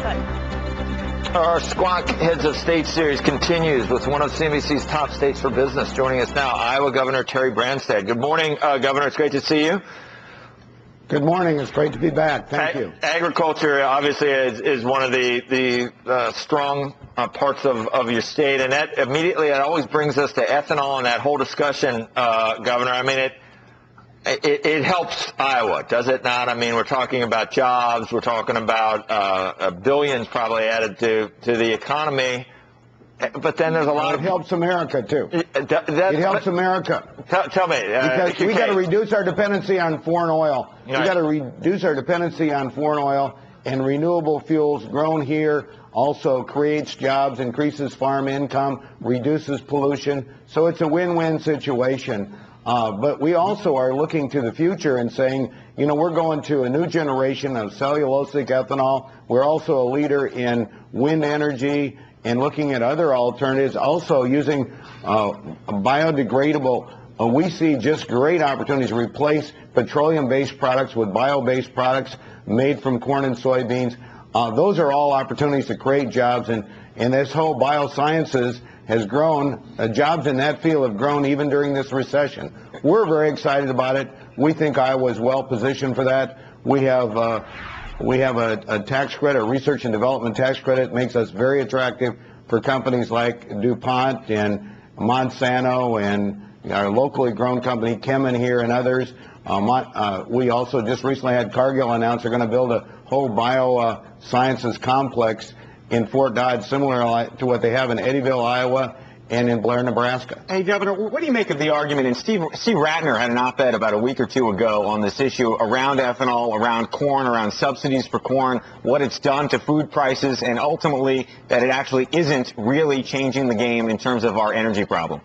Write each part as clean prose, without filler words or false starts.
Our Squawk Heads of State series continues with one of CNBC's top states for business. Joining us now, Iowa Governor Terry Branstad. Good morning, Governor. It's great to see you. Good morning. It's great to be back. Thank you. Agriculture, obviously, is one of the strong parts of your state, and that immediately it always brings us to ethanol and that whole discussion, Governor. I mean, it helps Iowa, does it not? I mean, we're talking about jobs. We're talking about billions probably added to the economy. But then there's a lot It helps America, too. It helps America. Tell me. Because we got to reduce our dependency on foreign oil. Right. We got to reduce our dependency on foreign oil, and renewable fuels grown here also creates jobs, increases farm income, reduces pollution. So it's a win-win situation. But we also are looking to the future and saying, you know, we're going to a new generation of cellulosic ethanol. We're also a leader in wind energy and looking at other alternatives, also using biodegradable. We see just great opportunities to replace petroleum-based products with bio-based products made from corn and soybeans. Those are all opportunities to create jobs, and this whole biosciences has grown. Jobs in that field have grown even during this recession. We're very excited about it. We think Iowa is well positioned for that. We have a tax credit, a research and development tax credit, makes us very attractive for companies like DuPont and Monsanto and our locally grown company Chemin here and others. We also just recently had Cargill announce they're going to build a whole biosciences complex in Fort Dodge, similar to what they have in Eddyville, Iowa, and in Blair, Nebraska. Hey, Governor, what do you make of the argument? And Steve Ratner had an op-ed about a week or two ago on this issue around ethanol, around corn, around subsidies for corn, what it's done to food prices, and ultimately that it actually isn't really changing the game in terms of our energy problem.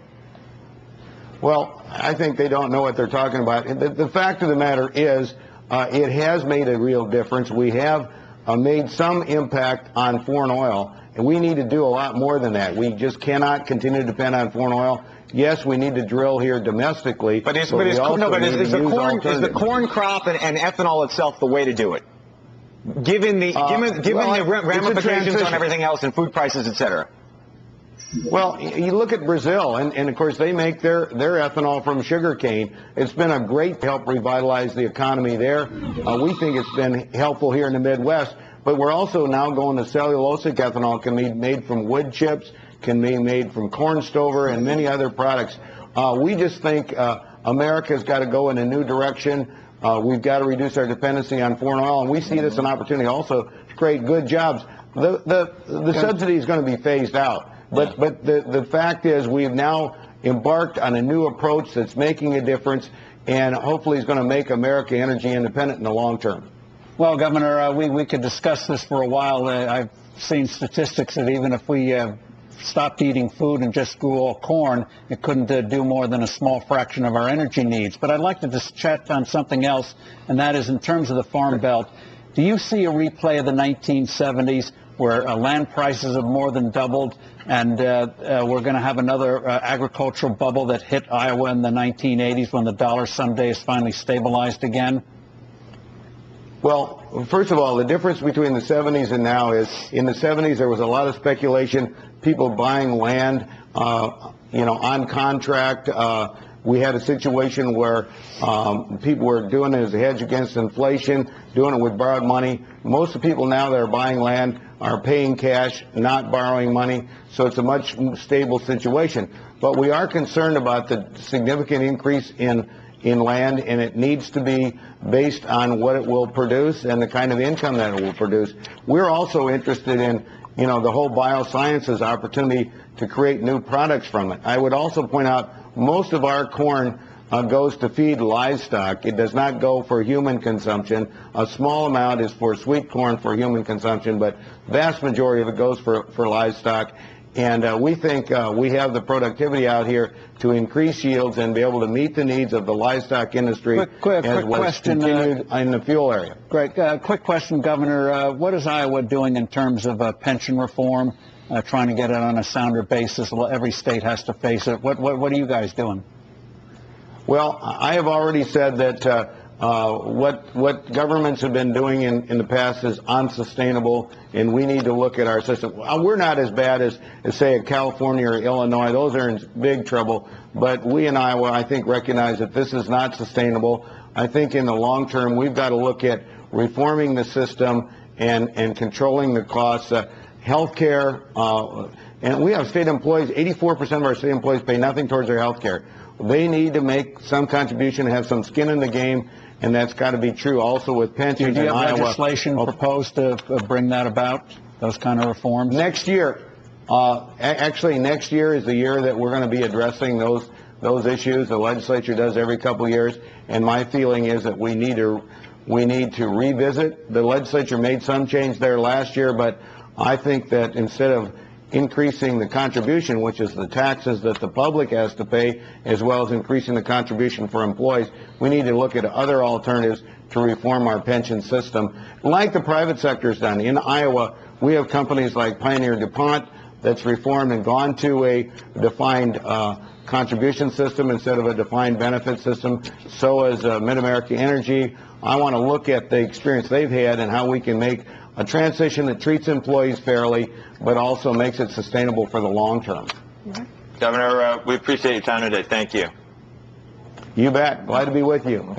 Well, I think they don't know what they're talking about. The fact of the matter is it has made a real difference. We have made some impact on foreign oil, and we need to do a lot more than that. We just cannot continue to depend on foreign oil. Yes, we need to drill here domestically. But is the corn crop and ethanol itself the way to do it? Given the ramifications on everything else and food prices, et cetera. Well, you look at Brazil, and of course they make their ethanol from sugarcane. It's been a great help revitalize the economy there. We think it's been helpful here in the Midwest, but we're also now going to cellulosic ethanol, can be made from wood chips, can be made from corn stover, and many other products. We just think America's got to go in a new direction. We've got to reduce our dependency on foreign oil, and we see this as an opportunity also to create good jobs. The subsidy is going to be phased out. But the fact is we've now embarked on a new approach that's making a difference, and hopefully is going to make America energy independent in the long term. Well, Governor, we could discuss this for a while. I've seen statistics that even if we stopped eating food and just grew all corn, it couldn't do more than a small fraction of our energy needs. But I'd like to just chat on something else, and that is in terms of the Farm Belt. Do you see a replay of the 1970s where land prices have more than doubled, and we're going to have another agricultural bubble that hit Iowa in the 1980s when the dollar someday is finally stabilized again? Well, first of all, the difference between the 70s and now is in the 70s there was a lot of speculation, people buying land, on contract. We had a situation where people were doing it as a hedge against inflation, doing it with borrowed money. Most of the people now that are buying land are paying cash, not borrowing money, so it's a much stable situation. But we are concerned about the significant increase in land, and it needs to be based on what it will produce and the kind of income that it will produce. We're also interested in, the whole biosciences opportunity to create new products from it. I would also point out most of our corn goes to feed livestock. It does not go for human consumption. A small amount is for sweet corn for human consumption, but vast majority of it goes for livestock. And we think we have the productivity out here to increase yields and be able to meet the needs of the livestock industry quick question, continued in the fuel area. Great. Quick question, Governor. What is Iowa doing in terms of pension reform, trying to get it on a sounder basis? Well, every state has to face it. What are you guys doing? Well, I have already said that what governments have been doing in the past is unsustainable, and we need to look at our system. We're not as bad as say, California or Illinois. Those are in big trouble. But we in Iowa, I think, recognize that this is not sustainable. I think in the long term, we've got to look at reforming the system and controlling the costs. Health care, and we have state employees, 84% of our state employees pay nothing towards their health care. They need to make some contribution, have some skin in the game, and that's got to be true also with pensions Do you in have Iowa. legislation proposed to bring that about, those kind of reforms? Next year, actually next year is the year that we're going to be addressing those issues. The legislature does every couple of years, and my feeling is that we need to revisit. The legislature made some change there last year, but I think that instead of increasing the contribution, which is the taxes that the public has to pay, as well as increasing the contribution for employees, we need to look at other alternatives to reform our pension system, like the private sector has done. In Iowa, we have companies like Pioneer DuPont that's reformed and gone to a defined contribution system instead of a defined benefit system. So has Mid-America Energy. I want to look at the experience they've had and how we can make a transition that treats employees fairly, but also makes it sustainable for the long term. Governor, we appreciate your time today. Thank you. You bet. Glad to be with you.